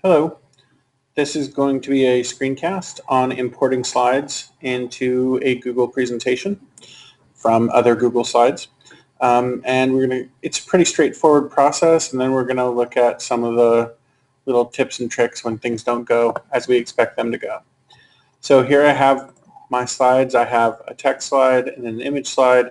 Hello, this is going to be a screencast on importing slides into a Google presentation from other Google Slides. And it's a pretty straightforward process, and then we're going to look at some of the little tips and tricks when things don't go as we expect them to go. So here I have my slides. I have a text slide and an image slide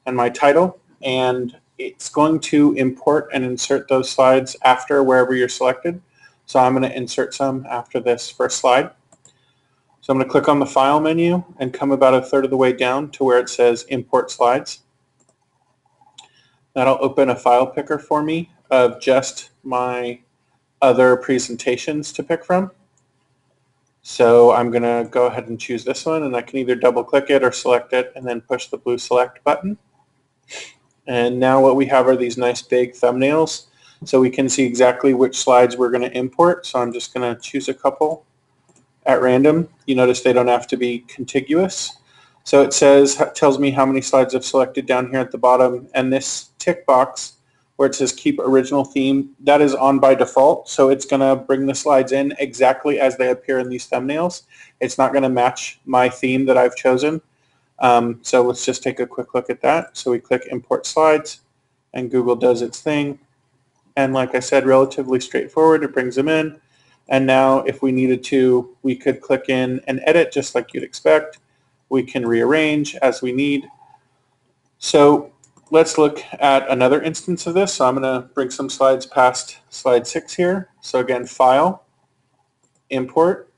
and my title, and it's going to import and insert those slides after wherever you're selected. So I'm going to insert some after this first slide. So I'm going to click on the File menu and come about a third of the way down to where it says Import Slides. That'll open a file picker for me of just my other presentations to pick from. So I'm going to go ahead and choose this one, and I can either double click it or select it and then push the blue select button. And now what we have are these nice big thumbnails. So we can see exactly which slides we're going to import. So I'm just going to choose a couple at random. You notice they don't have to be contiguous. So it tells me how many slides I've selected down here at the bottom. And this tick box where it says keep original theme, that is on by default. So it's going to bring the slides in exactly as they appear in these thumbnails. It's not going to match my theme that I've chosen. So let's just take a quick look at that. So we click import slides and Google does its thing. And like I said, relatively straightforward. It brings them in. And now if we needed to, we could click in and edit just like you'd expect. We can rearrange as we need. So let's look at another instance of this. So I'm going to bring some slides past slide 6 here. So again, File, Import,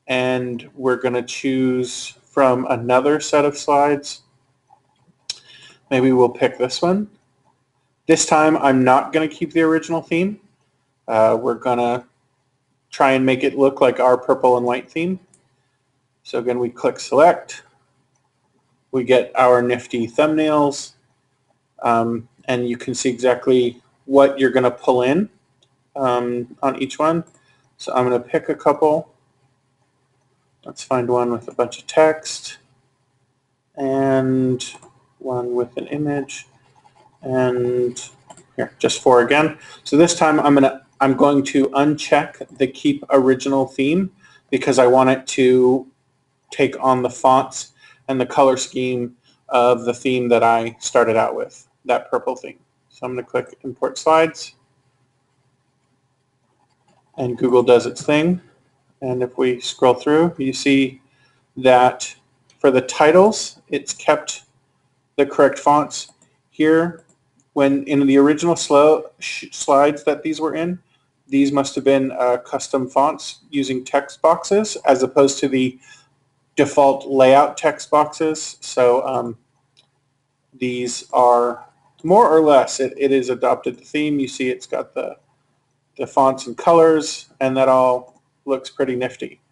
and we're going to choose from another set of slides. Maybe we'll pick this one. This time I'm not going to keep the original theme. We're going to try and make it look like our purple and white theme. So again, we click select. We get our nifty thumbnails. And you can see exactly what you're going to pull in on each one. So I'm going to pick a couple. Let's find one with a bunch of text and one with an image. And here, just 4 again. So this time I'm going to uncheck the keep original theme because I want it to take on the fonts and the color scheme of the theme that I started out with, that purple theme. So I'm going to click import slides and Google does its thing. And if we scroll through, you see that for the titles, it's kept the correct fonts. Here, when in the original slides that these were in, these must have been custom fonts using text boxes as opposed to the default layout text boxes. So these are more or less, it is adopted the theme. You see it's got the fonts and colors, and that all looks pretty nifty.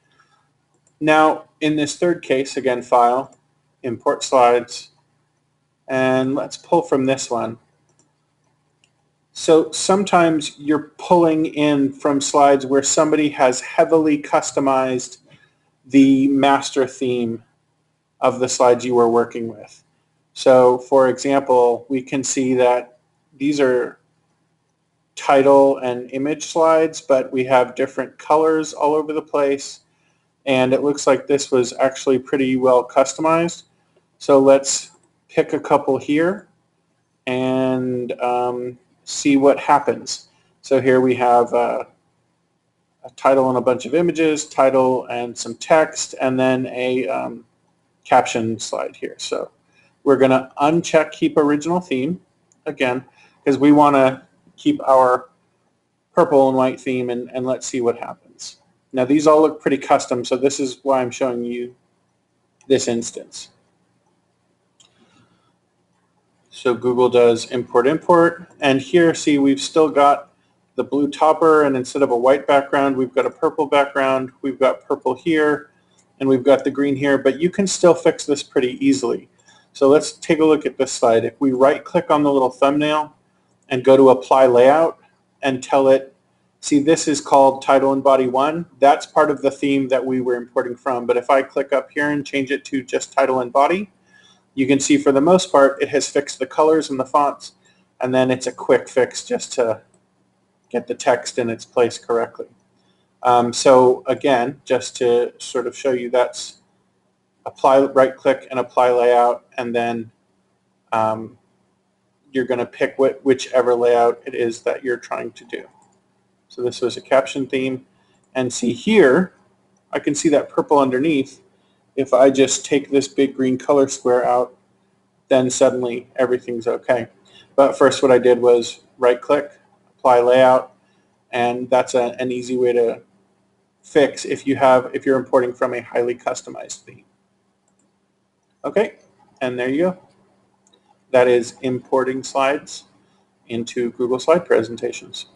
Now, in this third case, again, File, Import Slides, and let's pull from this one. So sometimes you're pulling in from slides where somebody has heavily customized the master theme of the slides you were working with. So for example, we can see that these are title and image slides, but we have different colors all over the place. And it looks like this was actually pretty well customized. So let's pick a couple here and see what happens. So here we have a title and a bunch of images, title and some text, and then a caption slide here. So we're going to uncheck keep original theme again because we want to keep our purple and white theme, and let's see what happens. Now these all look pretty custom, so this is why I'm showing you this instance. So Google does import, and here, see, we've still got the blue topper, and instead of a white background, we've got a purple background. We've got purple here, and we've got the green here, but you can still fix this pretty easily. So let's take a look at this slide. If we right-click on the little thumbnail and go to Apply Layout and tell it, see, this is called Title and Body 1. That's part of the theme that we were importing from, but if I click up here and change it to just Title and Body, you can see for the most part it has fixed the colors and the fonts, and then it's a quick fix just to get the text in its place correctly. So again, just to sort of show you, that's apply, right click and apply layout, and then you're going to pick whichever layout it is that you're trying to do. So this was a caption theme, and see here, I can see that purple underneath. If I just take this big green color square out, then suddenly everything's okay. But first what I did was right click, apply layout, and that's an easy way to fix if you're importing from a highly customized theme. Okay, and there you go. That is importing slides into Google Slide presentations.